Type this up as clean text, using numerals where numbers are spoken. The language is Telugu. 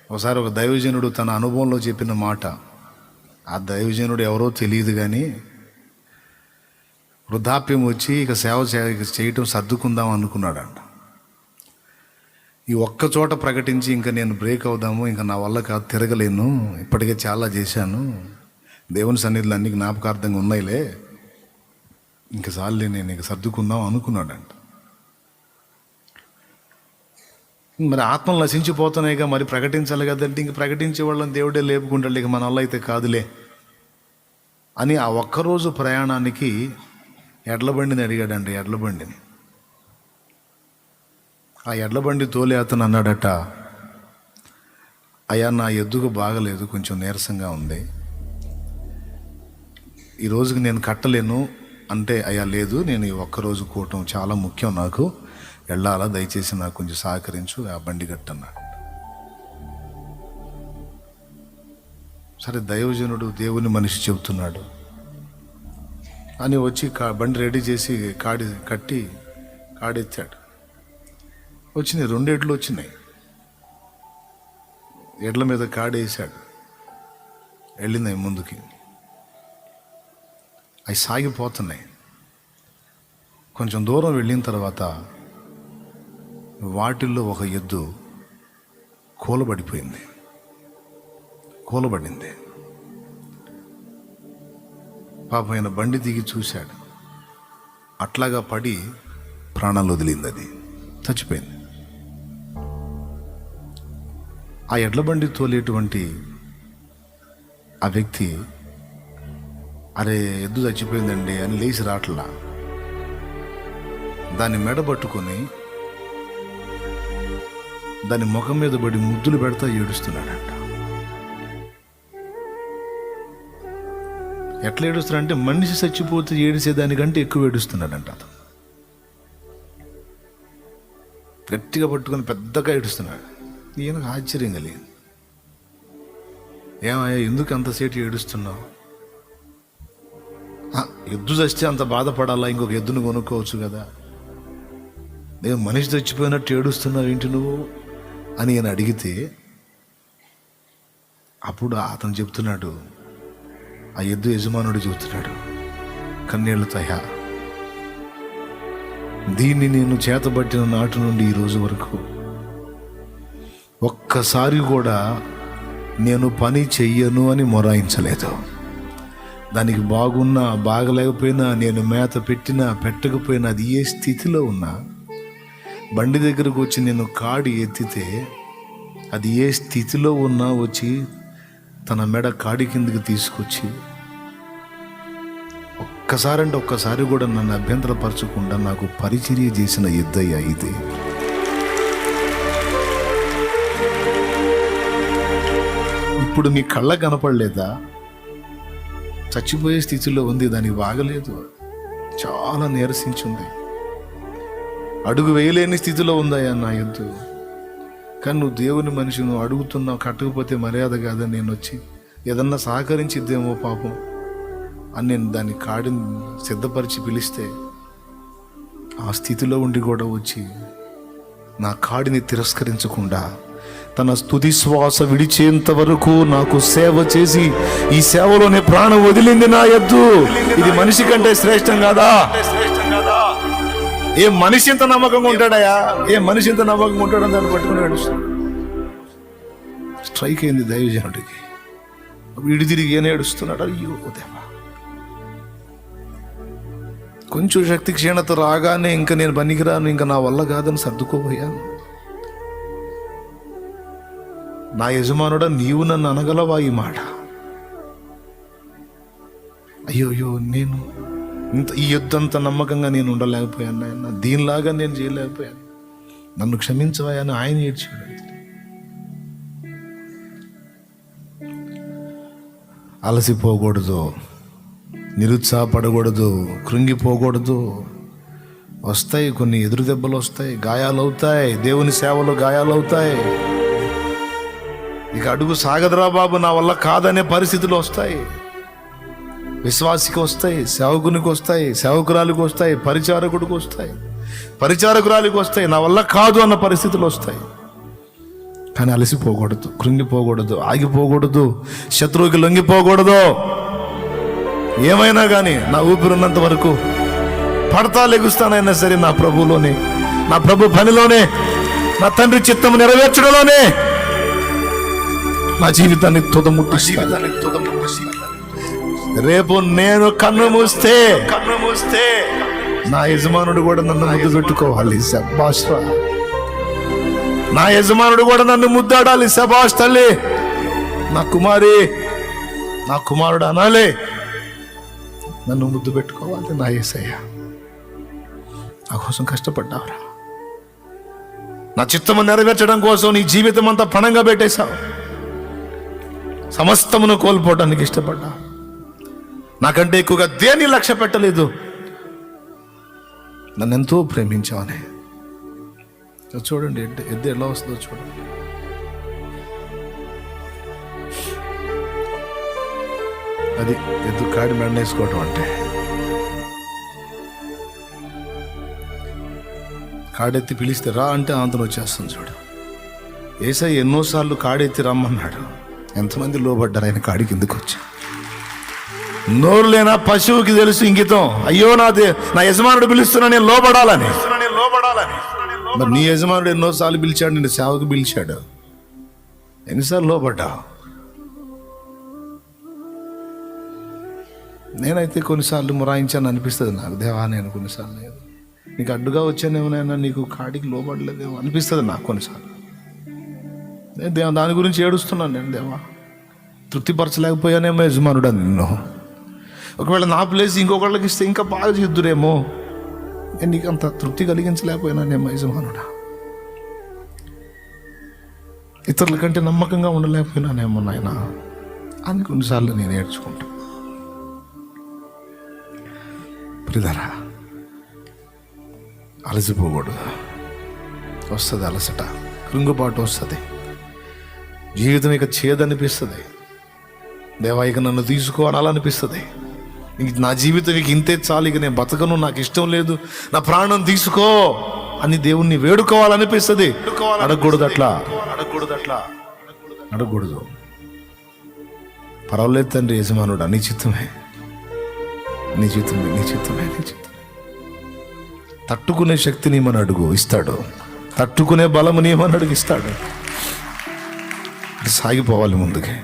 ఒకసారి ఒక దైవజనుడు తన అనుభవంలో చెప్పిన మాట, ఆ దైవజనుడు ఎవరో తెలియదు కానీ వృద్ధాప్యం వచ్చి ఇక సేవ చేయటం సర్దుకుందాం అనుకున్నాడంట. ఈ ఒక్క చోట ప్రకటించి ఇంకా నేను బ్రేక్ అవుదాము, ఇంకా నా వల్ల కాదు, తిరగలేను, ఇప్పటికే చాలా చేశాను, దేవుని సన్నిధిలో అన్ని జ్ఞాపకార్థంగా ఉన్నాయిలే, ఇంక చాలులే, నేను ఇక సర్దుకుందాం అనుకున్నాడంట. మరి ఆత్మలు నశించిపోతున్నాయిగా, మరి ప్రకటించాలి కదంటే ఇంక ప్రకటించే వాళ్ళని దేవుడే లేపుకుంటాడు, ఇక మన వల్ల అయితే కాదులే అని ఆ ఒక్కరోజు ప్రయాణానికి ఎడ్లబండిని అడిగాడండి. ఎడ్లబండిని ఆ ఎడ్లబండి తోలే అతను అన్నాడట, అయ్యా నా ఎద్దుకు బాగలేదు, కొంచెం నీరసంగా ఉంది, ఈ రోజుకి నేను కట్టలేను అంటే, అయ్యా లేదు, నేను ఈ ఒక్కరోజు కూటం చాలా ముఖ్యం, నాకు వెళ్ళాలా, దయచేసి నాకు కొంచెం సహకరించు, ఆ బండి కట్టన్నాడు. సరే దైవజనుడు దేవుని మనిషి చెబుతున్నాడు అని వచ్చి బండి రెడీ చేసి కట్టి కాడెత్తాడు. వచ్చినాయి, 2 ఎడ్లు వచ్చినాయి. ఎడ్ల మీద కాడేసాడు, వెళ్ళినాయి ముందుకి. అవి సాగిపోతున్నాయి. కొంచెం దూరం వెళ్ళిన తర్వాత వాటిల్లో ఒక ఎద్దు కూలబడింది. పాపం ఆయన బండి దిగి చూశాడు, అట్లాగా పడి ప్రాణాలు వదిలింది, అది చచ్చిపోయింది. ఆ ఎడ్ల బండి తోలేటువంటి ఆ వ్యక్తి, అరే ఎద్దు చచ్చిపోయిందండి అని లేచి రాట్లా, దాన్ని మెడ పట్టుకొని దాని ముఖం మీద పడి ముద్దులు పెడతా ఏడుస్తున్నాడంట. ఎట్లా ఏడుస్తున్నాడంటే మనిషి చచ్చిపోతే ఏడిసేదానికంటే ఎక్కువ ఏడుస్తున్నాడంట. అతను గట్టిగా పట్టుకొని పెద్దగా ఏడుస్తున్నాడు. ఈయనకు ఆశ్చర్యం కలిగింది. ఏమయ్యా, ఎందుకు అంతసేపు ఏడుస్తున్నావు? ఎద్దు చస్తే అంత బాధపడాలా, ఇంకొక ఎద్దును కొనుక్కోవచ్చు కదా, నేను మనిషి చచ్చిపోయినట్టు ఏడుస్తున్నావు ఏంటి నువ్వు అని నేను అడిగితే, అప్పుడు అతను చెప్తున్నాడు, ఆ ఎద్దు యజమానుడు చెబుతున్నాడు, కన్నీళ్లతయ్యా, దీన్ని నేను చేతబట్టిన నాటి నుండి ఈ రోజు వరకు ఒక్కసారి కూడా నేను పని చెయ్యను అని మొరాయించలేదు. దానికి బాగున్నా బాగలేకపోయినా, నేను మేత పెట్టినా పెట్టకపోయినా, అది ఏ స్థితిలో ఉన్నా, బండి దగ్గరకు వచ్చి నేను కాడి ఎత్తితే అది ఏ స్థితిలో ఉన్నా వచ్చి తన మెడ కాడి కిందకి తీసుకొచ్చి ఒక్కసారి కూడా నన్ను అభ్యంతరపరచకుండా నాకు పరిచర్య చేసిన ఎద్దయ్యా ఇది. ఇప్పుడు నీ కళ్ళ కనపడలేదా? చచ్చిపోయే స్థితిలో ఉంది, దానికి బాగలేదు, చాలా నీరసించింది, అడుగు వేయలేని స్థితిలో ఉందయ్యా నా ఎద్దు. కానీ నువ్వు దేవుని మనిషి, నువ్వు అడుగుతున్నావు, కట్టకపోతే మర్యాద కాదని నేను వచ్చి ఏదన్నా సహకరించిద్దేమో పాపం అని నేను దాన్ని కాడిని సిద్ధపరిచి పిలిస్తే, ఆ స్థితిలో ఉండి కూడా వచ్చి నా కాడిని తిరస్కరించకుండా తన స్తుతి శ్వాస విడిచేంత వరకు నాకు సేవ చేసి ఈ సేవలోనే ప్రాణం వదిలింది నా ఎద్దు. ఇది మనిషి కంటే శ్రేష్టం కాదా? ఏ మనిషి ఇంత నమ్మకంగా ఉంటాడయా? ఏ మనిషి ఇంత నమ్మకంగా ఉంటాడని దాన్ని పట్టుకుని ఏడుస్తాడు. స్ట్రైక్ అయింది దైవజనుడికి. విడి తిరిగి ఏం ఏడుస్తున్నాడు, అయ్యో దేవా. కొంచెం శక్తి క్షీణత రాగానే ఇంకా నేను పనికిరాను, ఇంకా నా వల్ల కాదని సర్దుకోబోయాను. నా యజమానుడా, నీవు నన్ను అనగలవా ఈ మాట? అయ్యో, నేను ఈ యుద్ధంత నమ్మకంగా నేను ఉండలేకపోయాను నాయన, దీనిలాగా నేను చేయలేకపోయాను, నన్ను క్షమించవా అని ఆయన ఏడ్చాడు. అలసిపోకూడదు, నిరుత్సాహపడకూడదు, కృంగిపోకూడదు. వస్తాయి కొన్ని ఎదురు దెబ్బలు వస్తాయి, గాయాలు అవుతాయి, దేవుని సేవలో గాయాలు అవుతాయి. ఇక అడుగు సాగదురా బాబు, నా వల్ల కాదనే పరిస్థితులు వస్తాయి. విశ్వాసికి వస్తాయి, సేవకునికి వస్తాయి, సేవకురాలికి వస్తాయి, పరిచారకుడికి వస్తాయి, పరిచారకురాలికి వస్తాయి. నా వల్ల కాదు అన్న పరిస్థితులు వస్తాయి. కానీ అలసిపోకూడదు, కృంగిపోకూడదు, ఆగిపోకూడదు, శత్రువుకి లొంగిపోకూడదు. ఏమైనా కానీ నా ఊపిరున్నంత వరకు పడతా లెగుస్తానైనా సరే నా ప్రభువులోనే, నా ప్రభు పనిలోనే, నా తండ్రి చిత్తం నెరవేర్చడంలోనే నా జీవితాన్ని తుదముట్టిస్తాను. రేపు నేను కన్ను మూస్తే నా యజమానుడు కూడా నన్ను ముద్దు పెట్టుకోవాలి. శభాష్ రా. నా యజమానుడు కూడా నన్ను ముద్దాడాలి. శభాష్ తల్లి, నా కుమారి, నా కుమారుడు అనాలి, నన్ను ముద్దు పెట్టుకోవాలి. నా యేసయ్య, నా కోసం కష్టపడ్డావురా, నా చిత్తము నెరవేర్చడం కోసం నీ జీవితం అంతా పణంగా పెట్టేశావు. సమస్తమును కోల్పోవడానికి ఇష్టపడ్డా. నాకంటే ఎక్కువగా దేన్ని లక్ష్య పెట్టలేదు. నన్ను ఎంతో ప్రేమించావని. చూడండి ఎద్దు ఎలా వస్తుందో చూడండి. అది ఎద్దు కాడి మెండేసుకోవటం అంటే. కాడెత్తి పిలిస్తే రా అంటే ఆంతను వచ్చేస్తుంది చూడు. యేసయ్య ఎన్నోసార్లు కాడెత్తి రమ్మన్నాడు. ఎంతమంది లోబడ్డారు ఆయన కాడి కిందకు వచ్చి. నోరు లేనా పశువుకి తెలుసు ఇంగితం, అయ్యో నా యజమానుడు పిలుస్తున్నా నేను లోబడాలని. మరి నీ యజమానుడు ఎన్నోసార్లు పిలిచాడు, నిన్ను సేవకు పిలిచాడు, ఎన్నిసార్లు లోబడ్డావు? నేనైతే కొన్నిసార్లు మురాయించాను అనిపిస్తుంది నాకు. దేవా, నేను కొన్నిసార్లు నీకు అడ్డుగా వచ్చానేమోనైనా నీకు కాడికి లోబడలేదేమో అనిపిస్తుంది నాకు కొన్నిసార్లు. నేను దాని గురించి ఏడుస్తున్నాను. నేను దేవా, తృప్తిపరచలేకపోయానేమో యజమానుడు నిన్ను. ఒకవేళ నా ప్లేస్ ఇంకొకళ్ళకి ఇస్తే ఇంకా బాగా చేద్దురేమో, నేను నీకు అంత తృప్తి కలిగించలేకపోయినానేమో యజమానుడా. ఇతరుల కంటే నమ్మకంగా ఉండలేకపోయినానేమో నాయన అని కొన్నిసార్లు నేను ఏడ్చుకుంటా. ప్రియులారా, అలసిపోకూడదు. వస్తుంది అలసట, కృంగుబాటు వస్తుంది, జీవితం ఇక చేదనిపిస్తుంది. దేవా, ఇక నన్ను తీసుకోవాలనిపిస్తుంది. నా జీవితం ఇక ఇంతే చాలు, ఇక నేను బతకను, నాకు ఇష్టం లేదు, నా ప్రాణం తీసుకో అని దేవుణ్ణి వేడుకోవాలనిపిస్తుంది. అడగకూడదు, అడగకూడదు. పర్వాలేదు తండ్రి యజమానుడా, నీ చిత్తమే. తట్టుకునే శక్తిని మన అడుగు ఇస్తాడు, తట్టుకునే బలము నీ మన అడుగు ఇస్తాడు. సాగిపోవాలి ముందుకే.